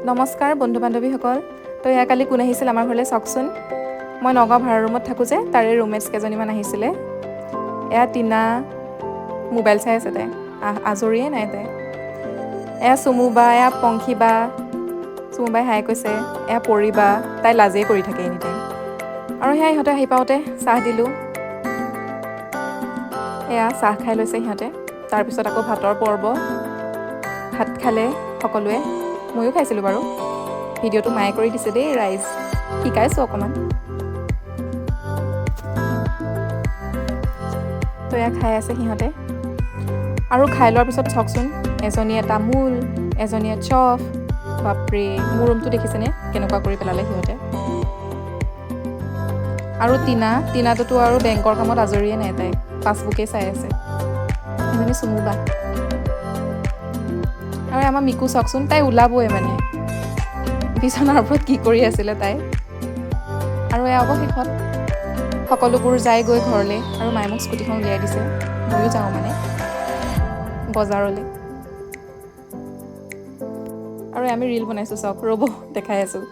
নমস্কাৰ বন্ধু বান্ধৱীসকল। তো এয়া কালি কোন আহিছিল আমাৰ ঘৰলৈ চাওকচোন। মই নগাঁও ভাড়া ৰুমত থাকোঁ যে তাৰে ৰুমমেটছ কেইজনীমান আহিছিলে। এয়া টিনা মোবাইল চাই আছে, তাই আজৰিয়ে নাই তাই। এয়া চুমু বা, এয়া পংখী বা, চুমু বাই হাই কৈছে। এয়া পৰি বা, তাই লাজেই কৰি থাকে এনি টাইম। আৰু সেয়া ইহঁতে আহি পাওঁতে চাহ দিলোঁ। এয়া চাহ খাই লৈছে সিহঁতে। তাৰপিছত আকৌ ভাতৰ পৰ্ব। ভাত খালে সকলোৱে, ময়ো খাইছিলোঁ বাৰু। ভিডিঅ'টো মায়ে কৰি দিছে দেই ৰাইজ, শিকাইছোঁ অকণমান। তো এয়া খাই আছে সিহঁতে। আৰু খাই লোৱাৰ পিছত চাওকচোন, এজনীয়ে তামোল, এজনীয়ে চফ। বাপৰে, মোৰ ৰুমটো দেখিছেনে কেনেকুৱা কৰি পেলালে সিহঁতে। আৰু টিনাটোতো আৰু বেংকৰ কামত আজৰিয়ে নাই, তাই পাছবুকেই চাই আছে। এজনী চুমু বা। আৰু আমাৰ মিকু চাওকচোন, তাই ওলাবই মানে বিচনাৰ ওপৰত কি কৰি আছিলে তাই। আৰু এয়া অৱশেষত সকলোবোৰ যাই গৈ ঘৰলৈ, আৰু মায়ে মোক স্কুটিখন উলিয়াই দিছে। ময়ো যাওঁ মানে বজাৰলৈ। আৰু আমি ৰীল বনাইছোঁ চাওক, ৰ'ব দেখাই আছোঁ।